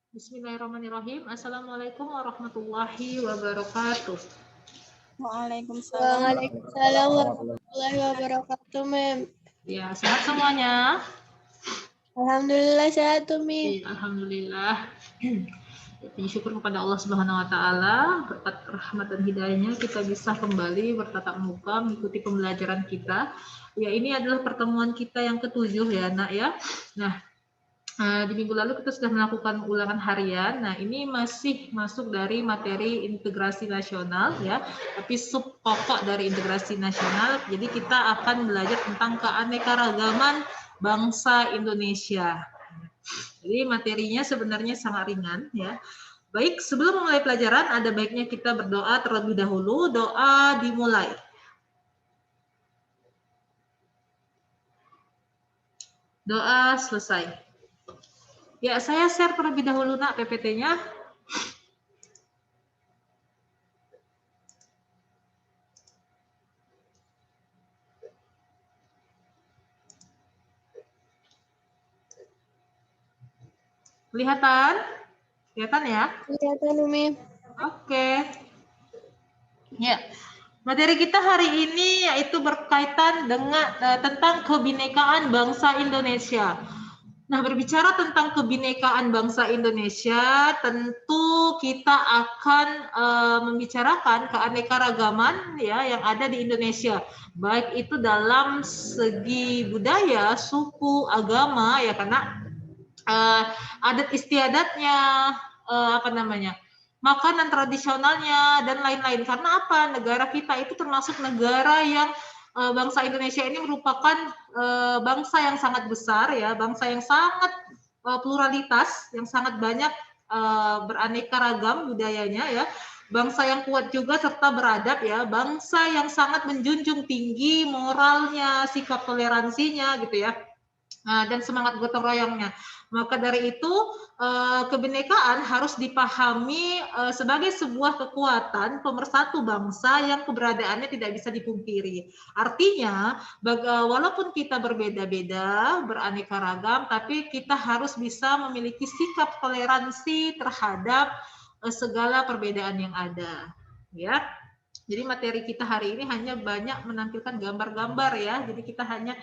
Bismillahirrahmanirrahim. Assalamualaikum warahmatullahi wabarakatuh. Waalaikumsalam. Waalaikumsalam warahmatullahi wabarakatuh, Mem. Ya, sehat semuanya? Alhamdulillah sehat, Umi. Alhamdulillah. Puji syukur kepada Allah Subhanahu wa taala, berkat rahmat dan hidayahnya kita bisa kembali bertatap muka mengikuti pembelajaran kita. Ya, ini adalah pertemuan kita yang ke-7 ya, Nak ya. Nah, di minggu lalu kita sudah melakukan ulangan harian. Nah, ini masih masuk dari materi integrasi nasional ya, tapi sub pokok dari integrasi nasional. Jadi kita akan belajar tentang keanekaragaman bangsa Indonesia. Jadi materinya sebenarnya sangat ringan ya. Baik, sebelum memulai pelajaran ada baiknya kita berdoa terlebih dahulu. Doa dimulai. Doa selesai. Ya, saya share terlebih dahulu Nak PPT-nya. Kelihatan? Kelihatan ya? Kelihatan, Umi. Oke. Ya. Materi kita hari ini yaitu berkaitan dengan tentang kebinekaan bangsa Indonesia. Nah, berbicara tentang kebinekaan bangsa Indonesia, tentu kita akan membicarakan keanekaragaman ya yang ada di Indonesia, baik itu dalam segi budaya, suku, agama ya, karena adat istiadatnya, makanan tradisionalnya dan lain-lain. Karena apa? Negara kita itu termasuk negara yang bangsa Indonesia ini merupakan bangsa yang sangat besar ya, bangsa yang sangat pluralitas, yang sangat banyak beraneka ragam budayanya ya, bangsa yang kuat juga serta beradab ya, bangsa yang sangat menjunjung tinggi moralnya, sikap toleransinya gitu ya, dan semangat gotong royongnya. Maka dari itu kebinekaan harus dipahami sebagai sebuah kekuatan pemersatu bangsa yang keberadaannya tidak bisa dipungkiri. Artinya, walaupun kita berbeda-beda, beraneka ragam, tapi kita harus bisa memiliki sikap toleransi terhadap segala perbedaan yang ada. Ya. Jadi materi kita hari ini hanya banyak menampilkan gambar-gambar ya. Jadi kita hanya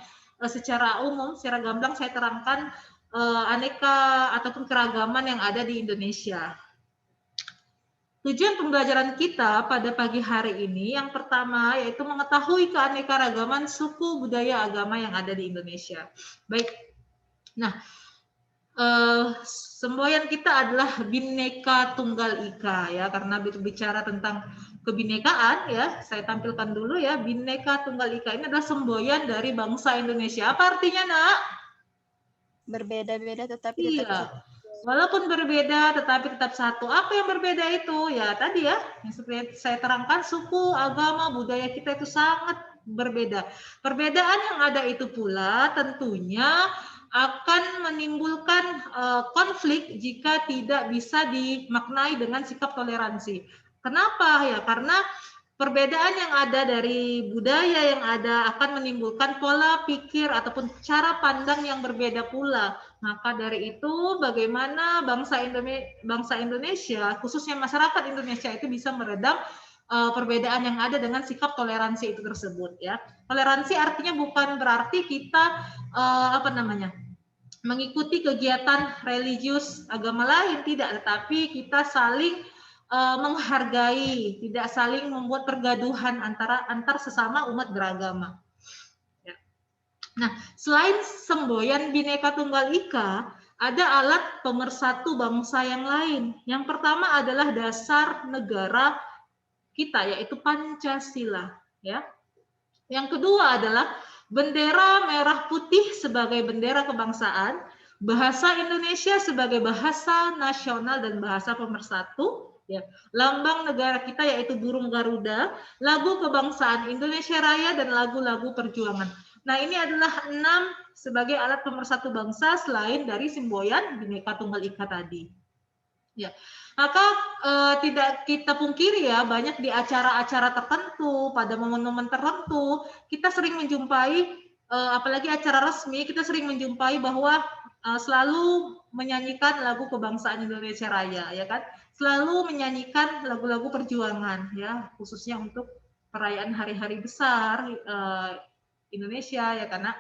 secara umum, secara gamblang saya terangkan aneka ataupun keragaman yang ada di Indonesia. Tujuan pembelajaran kita pada pagi hari ini yang pertama yaitu mengetahui keanekaragaman suku, budaya, agama yang ada di Indonesia. Baik. Nah, semboyan kita adalah Bhinneka Tunggal Ika ya, karena berbicara tentang kebinekaan ya, saya tampilkan dulu ya, Bhinneka Tunggal Ika ini adalah semboyan dari bangsa Indonesia. Apa artinya, Nak? Berbeda-beda tetapi tetap satu. Walaupun berbeda tetapi tetap satu. Apa yang berbeda itu? Ya tadi ya, yang seperti saya terangkan, suku, agama, budaya kita itu sangat berbeda. Perbedaan yang ada itu pula tentunya akan menimbulkan konflik jika tidak bisa dimaknai dengan sikap toleransi. Kenapa? Ya karena perbedaan yang ada dari budaya yang ada akan menimbulkan pola pikir ataupun cara pandang yang berbeda pula. Maka dari itu bagaimana bangsa Indonesia, khususnya masyarakat Indonesia itu bisa meredam perbedaan yang ada dengan sikap toleransi itu tersebut ya. Toleransi artinya bukan berarti kita mengikuti kegiatan religius agama lain, tidak, tetapi kita saling menghargai, tidak saling membuat pergaduhan antar sesama umat beragama. Ya. Nah, selain semboyan Bhinneka Tunggal Ika, ada alat pemersatu bangsa yang lain. Yang pertama adalah dasar negara kita, yaitu Pancasila. Ya. Yang kedua adalah bendera merah putih sebagai bendera kebangsaan, bahasa Indonesia sebagai bahasa nasional dan bahasa pemersatu. Ya, lambang negara kita yaitu burung Garuda, lagu kebangsaan Indonesia Raya, dan lagu-lagu perjuangan. Nah, ini adalah 6 sebagai alat pemersatu bangsa selain dari semboyan Bhinneka Tunggal Ika tadi. Ya, maka tidak kita pungkiri ya, banyak di acara-acara tertentu, pada momen-momen tertentu, kita sering menjumpai, apalagi acara resmi, kita sering menjumpai bahwa selalu menyanyikan lagu kebangsaan Indonesia Raya, ya kan? Selalu menyanyikan lagu-lagu perjuangan, ya, khususnya untuk perayaan hari-hari besar Indonesia, ya, karena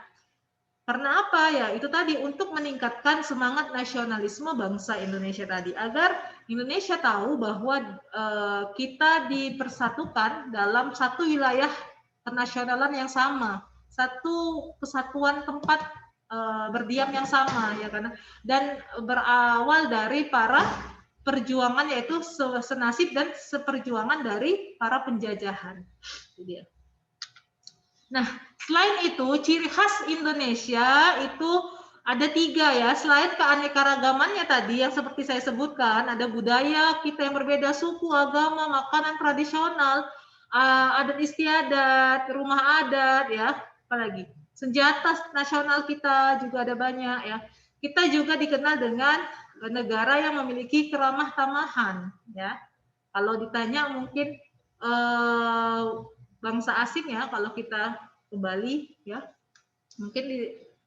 apa ya? Itu tadi untuk meningkatkan semangat nasionalisme bangsa Indonesia tadi, agar Indonesia tahu bahwa kita dipersatukan dalam satu wilayah kenasionalan yang sama, satu kesatuan tempat berdiam yang sama, ya, dan berawal dari para perjuangan, yaitu senasib dan seperjuangan dari para penjajahan. Itu dia. Nah, selain itu ciri khas Indonesia itu ada 3 ya. Selain keanekaragamannya tadi yang seperti saya sebutkan, ada budaya kita yang berbeda, suku, agama, makanan tradisional, adat istiadat, rumah adat, ya, apalagi senjata nasional kita juga ada banyak, ya. Kita juga dikenal dengan negara yang memiliki keramah tamahan, ya. Kalau ditanya mungkin bangsa asing, ya, kalau kita ke Bali, ya, mungkin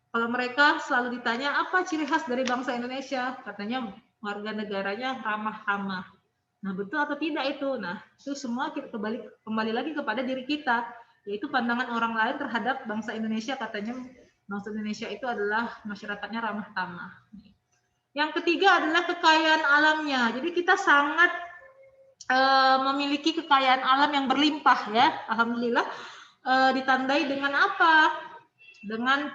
kalau mereka selalu ditanya apa ciri khas dari bangsa Indonesia, katanya warga negaranya ramah tamah. Nah, betul atau tidak itu? Nah, itu semua kembali lagi kepada diri kita, yaitu pandangan orang lain terhadap bangsa Indonesia. Katanya bangsa Indonesia itu adalah masyarakatnya ramah tamah. Yang ketiga adalah kekayaan alamnya. Jadi kita sangat memiliki kekayaan alam yang berlimpah, ya, alhamdulillah. Ditandai dengan apa? Dengan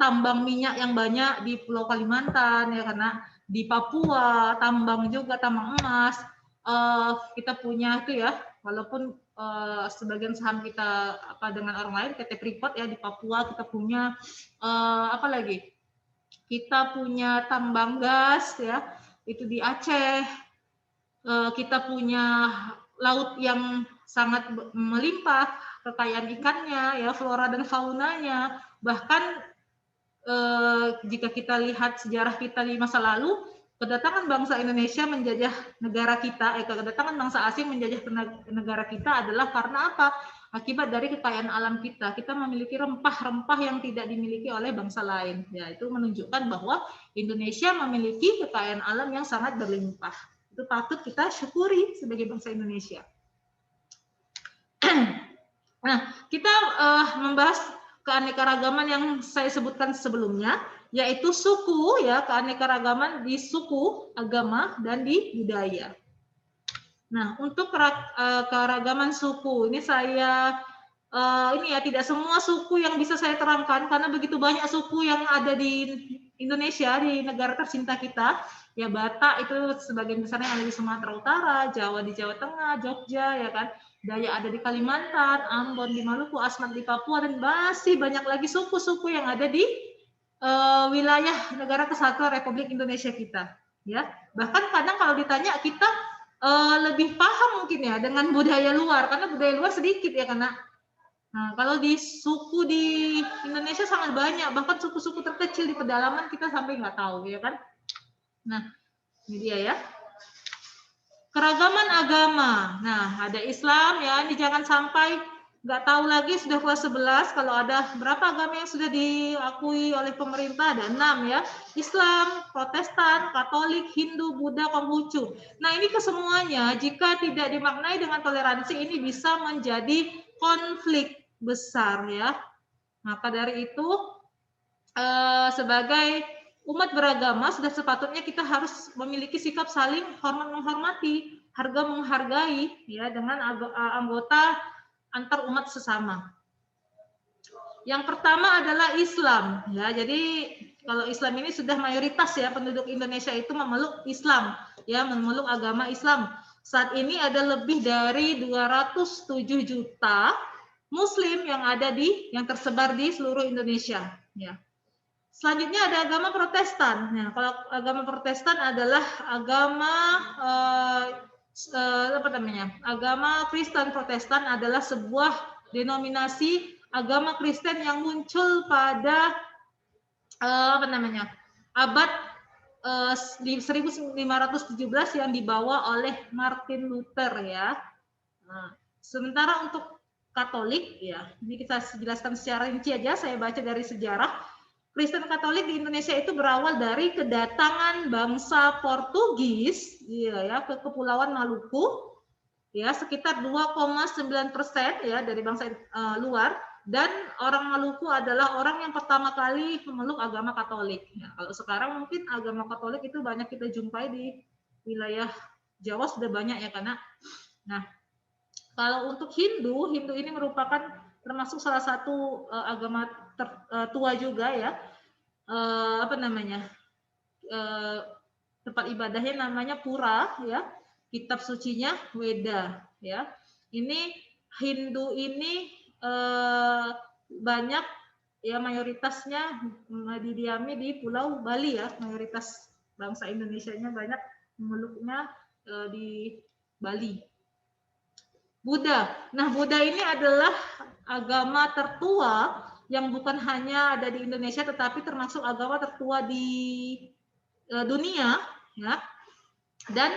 tambang minyak yang banyak di Pulau Kalimantan, ya, karena di Papua tambang juga, tambang emas. Kita punya itu, ya, walaupun sebagian saham kita dengan orang lain, PT Freeport, ya, di Papua kita punya apa lagi? Kita punya tambang gas, ya, itu di Aceh. Kita punya laut yang sangat melimpah, kekayaan ikannya, ya, flora dan faunanya. Bahkan jika kita lihat sejarah kita di masa lalu, kedatangan bangsa Indonesia menjajah negara kita, kedatangan bangsa asing menjajah negara kita adalah karena apa? Akibat dari kekayaan alam kita. Kita memiliki rempah-rempah yang tidak dimiliki oleh bangsa lain. Ya, itu menunjukkan bahwa Indonesia memiliki kekayaan alam yang sangat berlimpah. Itu patut kita syukuri sebagai bangsa Indonesia. Nah, kita membahas keanekaragaman yang saya sebutkan sebelumnya, yaitu suku, ya, keanekaragaman di suku, agama, dan di budaya. Nah, untuk keragaman suku, ini saya ini, ya, tidak semua suku yang bisa saya terangkan karena begitu banyak suku yang ada di Indonesia, di negara tercinta kita. Ya, Batak itu sebagian besarnya ada di Sumatera Utara, Jawa di Jawa Tengah, Jogja, ya kan. Dayak ada di Kalimantan, Ambon di Maluku, Asmat di Papua, dan masih banyak lagi suku-suku yang ada di wilayah Negara Kesatuan Republik Indonesia kita. Ya, bahkan kadang kalau ditanya kita lebih paham mungkin, ya, dengan budaya luar, karena budaya luar sedikit, ya, karena kalau di suku di Indonesia sangat banyak, bahkan suku-suku terkecil di pedalaman kita sampai nggak tahu, ya kan. Nah, ini dia, ya. Keragaman agama. Nah, ada Islam, ya, ini jangan sampai nggak tahu lagi, sudah kelas 11, kalau ada berapa agama yang sudah diakui oleh pemerintah, ada 6, ya. Islam, Protestan, Katolik, Hindu, Buddha, Konghucu. Nah, ini kesemuanya jika tidak dimaknai dengan toleransi, ini bisa menjadi konflik besar, ya. Maka dari itu sebagai umat beragama sudah sepatutnya kita harus memiliki sikap saling hormat menghormati, harga menghargai, ya, dengan anggota antar umat sesama. Yang pertama adalah Islam, ya. Jadi kalau Islam ini sudah mayoritas, ya, penduduk Indonesia itu memeluk Islam, ya, memeluk agama Islam. Saat ini ada lebih dari 207 juta Muslim yang tersebar di seluruh Indonesia, ya. Selanjutnya ada agama Protestan. Nah, kalau agama Protestan adalah agama agama Kristen. Protestan adalah sebuah denominasi agama Kristen yang muncul pada abad 1517 yang dibawa oleh Martin Luther, ya. Nah, sementara untuk Katolik, ya, ini kita jelaskan secara rinci aja, saya baca dari sejarah. Kristen Katolik di Indonesia itu berawal dari kedatangan bangsa Portugis ya ke Kepulauan Maluku ya sekitar 2,9% ya dari bangsa luar, dan orang Maluku adalah orang yang pertama kali memeluk agama Katolik. Ya, kalau sekarang mungkin agama Katolik itu banyak kita jumpai di wilayah Jawa sudah banyak ya karena. Nah, kalau untuk Hindu ini merupakan termasuk salah satu agama tua juga ya. Apa namanya? Tempat ibadahnya namanya Pura ya. Kitab sucinya Weda ya. Ini Hindu ini banyak ya, mayoritasnya didiami di Pulau Bali ya. Mayoritas bangsa Indonesianya banyak memeluknya di Bali. Buddha. Nah, Buddha ini adalah agama tertua yang bukan hanya ada di Indonesia tetapi termasuk agama tertua di dunia ya. Dan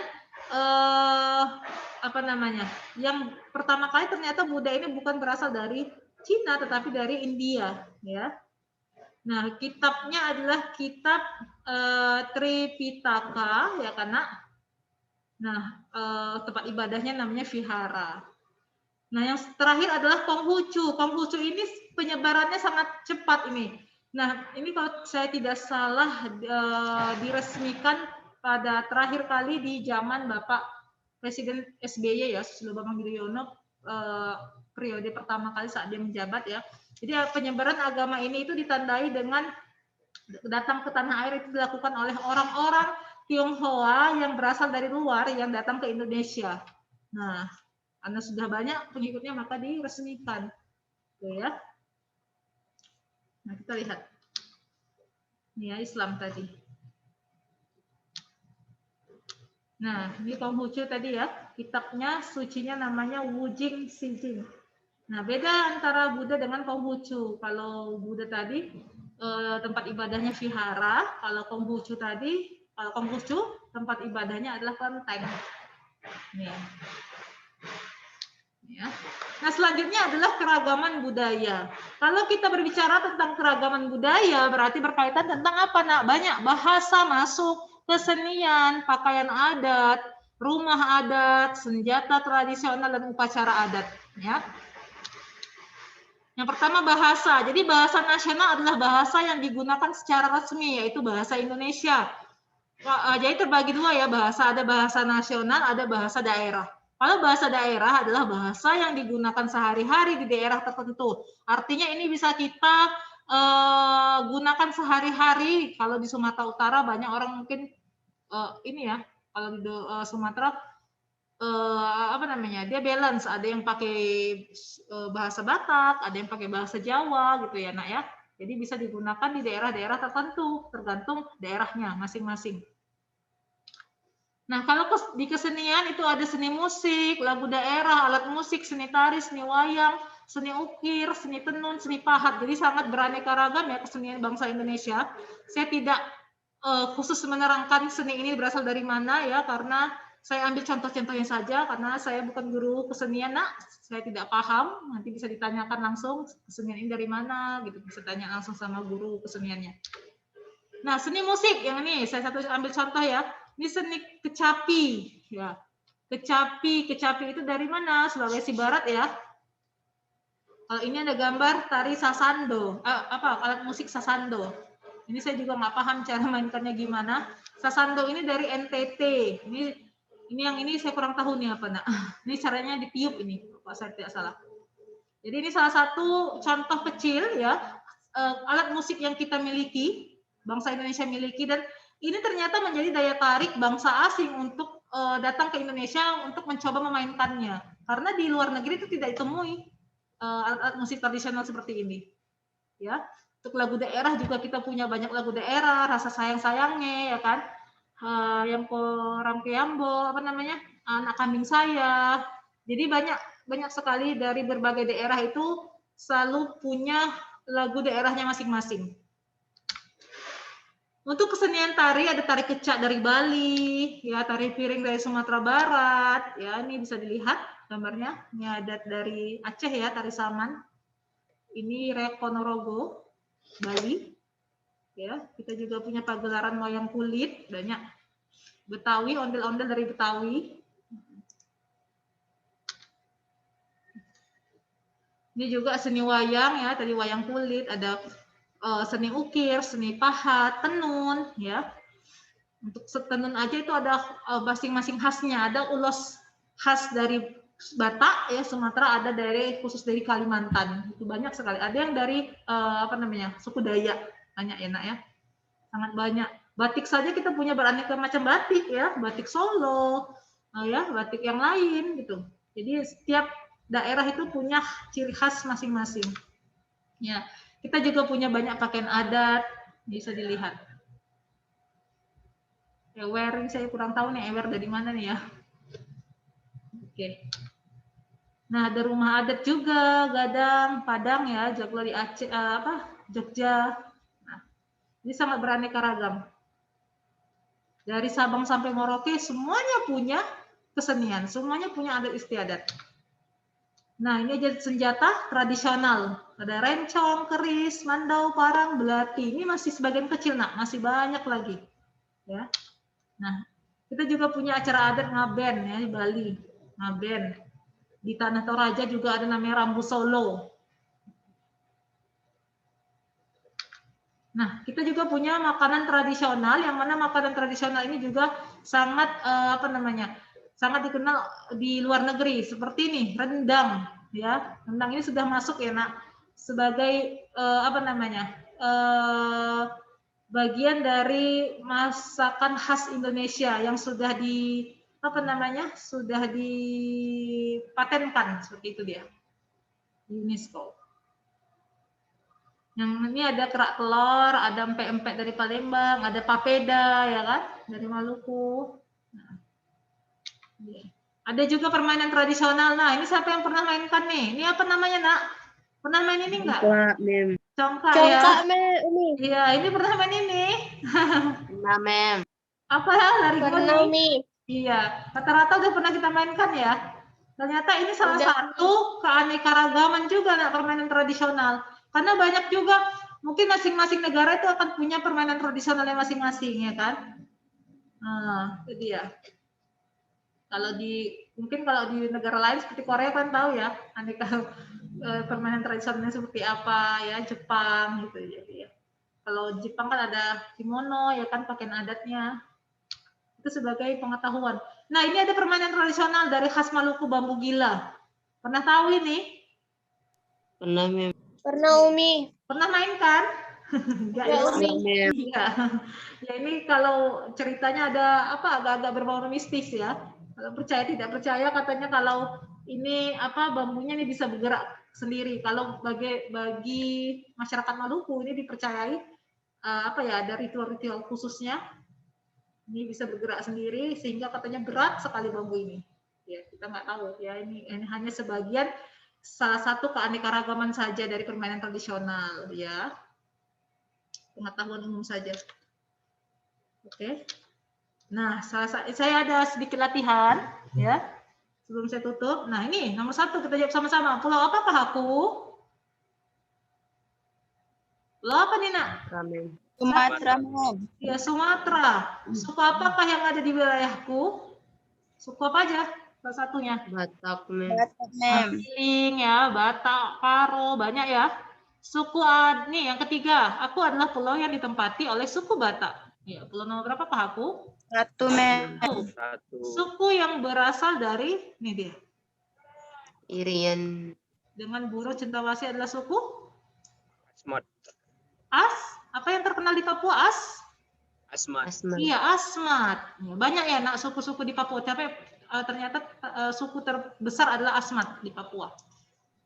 apa namanya? Yang pertama kali ternyata Buddha ini bukan berasal dari Cina tetapi dari India ya. Nah, kitabnya adalah kitab Tripitaka ya karena tempat ibadahnya namanya vihara. Nah, yang terakhir adalah Konghucu. Konghucu ini penyebarannya sangat cepat ini. Nah, ini kalau saya tidak salah diresmikan pada terakhir kali di zaman Bapak Presiden SBY ya, Susilo Bambang Yudhoyono, periode pertama kali saat dia menjabat ya. Jadi penyebaran agama ini itu ditandai dengan datang ke tanah air itu dilakukan oleh orang-orang Tionghoa yang berasal dari luar yang datang ke Indonesia. Nah, karena sudah banyak pengikutnya maka diresmikan. Tuh ya. Nah, kita lihat. Ini ya Islam tadi. Nah, ini Konghucu tadi ya. Kitabnya sucinya namanya Wujing Sijing. Nah, beda antara Buddha dengan Konghucu. Kalau Buddha tadi tempat ibadahnya vihara, kalau Konghucu tempat ibadahnya adalah kelenteng. Nih. Ya. Nah, selanjutnya adalah keragaman budaya. Kalau kita berbicara tentang keragaman budaya, berarti berkaitan tentang apa, Nak? Banyak bahasa masuk, kesenian, pakaian adat, rumah adat, senjata tradisional, dan upacara adat. Ya. Yang pertama bahasa. Jadi bahasa nasional adalah bahasa yang digunakan secara resmi, yaitu bahasa Indonesia. Jadi terbagi dua ya bahasa. Ada bahasa nasional, ada bahasa daerah. Kalau bahasa daerah adalah bahasa yang digunakan sehari-hari di daerah tertentu. Artinya ini bisa kita gunakan sehari-hari. Kalau di Sumatera Utara banyak orang mungkin ini ya. Kalau di Sumatera apa namanya? Dia balance. Ada yang pakai bahasa Batak, ada yang pakai bahasa Jawa gitu ya, Nak ya. Jadi bisa digunakan di daerah-daerah tertentu, tergantung daerahnya masing-masing. Nah, kalau di kesenian itu ada seni musik, lagu daerah, alat musik, seni tari, seni wayang, seni ukir, seni tenun, seni pahat. Jadi sangat beraneka ragam ya kesenian bangsa Indonesia. Saya tidak khusus menerangkan seni ini berasal dari mana ya, karena saya ambil contoh-contohnya saja, karena saya bukan guru kesenian, Nak. Saya tidak paham, nanti bisa ditanyakan langsung kesenian ini dari mana, gitu. Bisa tanya langsung sama guru keseniannya. Nah, seni musik yang ini, saya ambil contoh ya. Ini seni kecapi, ya. Kecapi itu dari mana? Sulawesi Barat ya. Kalau ini ada gambar tari sasando, alat musik sasando. Ini saya juga nggak paham cara mainkannya gimana. Sasando ini dari NTT. Ini yang ini saya kurang tahu nih apa, Nak. Ini caranya ditiup ini, kalau saya tidak salah. Jadi ini salah satu contoh kecil ya alat musik yang kita miliki, bangsa Indonesia miliki, dan ini ternyata menjadi daya tarik bangsa asing untuk datang ke Indonesia untuk mencoba memainkannya. Karena di luar negeri itu tidak ditemui alat musik tradisional seperti ini. Ya, untuk lagu daerah juga kita punya banyak lagu daerah, Rasa Sayang-sayangnya ya kan. Yang Ramkeambo, apa namanya? Anak Kambing Saya. Jadi banyak sekali dari berbagai daerah itu selalu punya lagu daerahnya masing-masing. Untuk kesenian tari ada tari kecak dari Bali, ya tari piring dari Sumatera Barat, ya ini bisa dilihat gambarnya. Ini adat dari Aceh ya, tari saman. Ini Reok Ponorogo, Bali. Ya, kita juga punya pagelaran wayang kulit, banyak. Betawi, ondel-ondel dari Betawi. Ini juga seni wayang ya, tadi wayang kulit, ada seni ukir, seni pahat, tenun ya. Untuk tenun aja itu ada masing-masing khasnya. Ada ulos khas dari Batak ya, Sumatera, ada dari khusus dari Kalimantan. Itu banyak sekali. Ada yang dari suku Dayak, banyak ya nak ya. Sangat banyak. Batik saja kita punya beraneka macam batik ya, batik Solo, ya, batik yang lain gitu. Jadi setiap daerah itu punya ciri khas masing-masing. Ya, kita juga punya banyak pakaian adat, bisa dilihat. Ewer, saya kurang tahu nih ewer dari mana nih ya. Oke. Nah, ada rumah adat juga, Gadang, Padang ya, Joglo di Aceh, Jogja. Nah, ini sangat beraneka ragam. Dari Sabang sampai Merauke semuanya punya kesenian, semuanya punya adat istiadat. Nah, ini aja senjata tradisional. Ada rencong, keris, mandau, parang, belati. Ini masih sebagian kecil, nak, masih banyak lagi. Ya. Nah, kita juga punya acara adat ngaben ya di Bali, ngaben. Di Tanah Toraja juga ada namanya Rambu Solo. Nah, kita juga punya makanan tradisional, yang mana makanan tradisional ini juga sangat sangat dikenal di luar negeri. Seperti ini, rendang, ya. Rendang ini sudah masuk ya, nak, sebagai bagian dari masakan khas Indonesia yang sudah sudah dipatenkan, seperti itu dia, UNESCO. Yang ini ada kerak telur, ada empek-empek dari Palembang, ada papeda ya kan dari Maluku. Nah, ada juga permainan tradisional. Nah, ini siapa yang pernah mainkan nih? Ini apa namanya, nak? Pernah main ini enggak? Congkak ya. Congkak, Umi. Iya, ini pernah main ini. Pernah, Mem. Apa ya? Lari Pernah, goni. Umi. Iya, rata-rata udah pernah kita mainkan ya. Ternyata ini salah satu keanekaragaman juga, nak, permainan tradisional. Karena banyak juga, mungkin masing-masing negara itu akan punya permainan tradisionalnya masing-masing, ya kan? Nah, itu dia. Mungkin kalau di negara lain seperti Korea kan tahu ya, aneka permainan tradisionalnya seperti apa ya, Jepang gitu. Jadi ya. Kalau Jepang kan ada kimono, ya kan, pakaian adatnya. Itu sebagai pengetahuan. Nah, ini ada permainan tradisional dari khas Maluku, bambu gila. Pernah tahu ini? Pernah, Mem. Pernah, Umi. Pernah main kan? Enggak ya, Umi. Iya. Ya, ini kalau ceritanya ada agak-agak berbau mistis ya. Kalau percaya tidak percaya, katanya kalau ini bambunya ini bisa bergerak sendiri. Kalau bagi masyarakat Maluku ini dipercayai ada ritual-ritual khususnya. Ini bisa bergerak sendiri sehingga katanya berat sekali bambu ini. Ya, kita nggak tahu ya, ini hanya sebagian, salah satu keanekaragaman saja dari permainan tradisional ya. Pengetahuan umum saja. Oke. Nah, saya ada sedikit latihan ya. Sebelum saya tutup. Nah, ini nomor 1 kita jawab sama-sama. Pulau apakah aku? Pulau apa nih, nak? Sumatera, Mem. Ya, Sumatera. Suku apakah yang ada di wilayahku? Suku apa aja? Salah satunya. Batak, Mem. Batak, Mem. Piling ya, Batak, Karo, banyak ya. Suku nih yang ketiga, aku adalah pulau yang ditempati oleh suku Batak. Ya, pulau nomor berapa Pak aku? 1, Mem. Suku yang berasal dari ini dia. Irian. Dengan Buro Cendrawasih adalah suku Asmat. Apa yang terkenal di Papua? Asmat. Iya, Asmat. Banyak ya, nak, suku-suku di Papua, tapi ternyata suku terbesar adalah Asmat di Papua.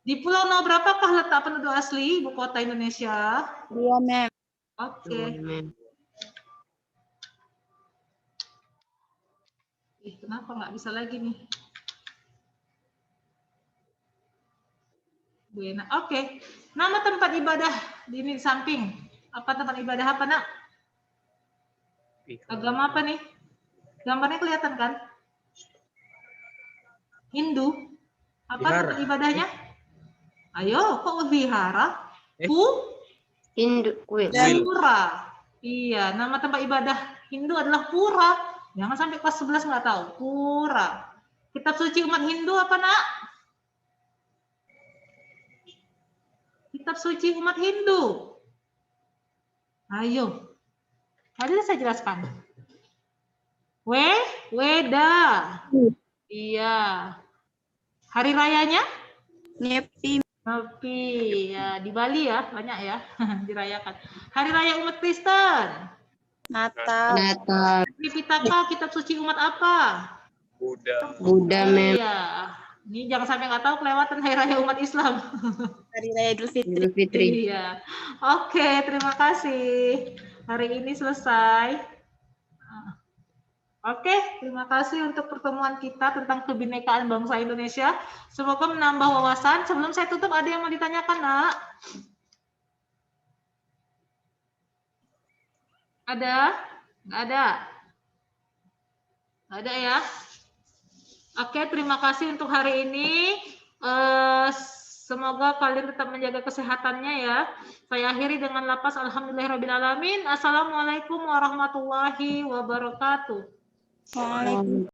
Di pulau nomor berapakah letak penduduk asli ibu kota Indonesia? 2, Mem. Oke. Kenapa nggak bisa lagi nih? Buena. Oke. Nama tempat ibadah di ini samping. Apa tempat ibadah apa, nak? Agama apa nih? Gambarnya kelihatan kan? Hindu. Apa tempat ibadahnya? Ayo, kok wihara? Hindu. Pura. Iya, nama tempat ibadah Hindu adalah Pura. Jangan sampai kelas 11 nggak tahu. Pura. Kitab suci umat Hindu apa, Nak? Kitab suci umat Hindu. Ayo. Tadi saya jelaskan. Weda. Iya. Hari rayanya? Nyepi. Nyepi. Ya, di Bali ya, banyak ya dirayakan. Hari raya umat Kristen. Natal. Natal. Tripitaka, kitab suci umat apa? Buddha. Buddha, mem. Iya. Ini jangan sampai nggak tahu kelewatan hari raya umat Islam. Hari Raya Idul Fitri. Idul Fitri. Iya. Oke, terima kasih. Hari ini selesai. Oke, terima kasih untuk pertemuan kita tentang kebinekaan bangsa Indonesia. Semoga menambah wawasan. Sebelum saya tutup, ada yang mau ditanyakan, Nak? Ada? Nggak ada? Nggak ada ya? Oke, terima kasih untuk hari ini. Semoga kalian tetap menjaga kesehatannya ya. Saya akhiri dengan lapas alhamdulillahirrabbilalamin. Assalamualaikum warahmatullahi wabarakatuh. Waalaikumsalam.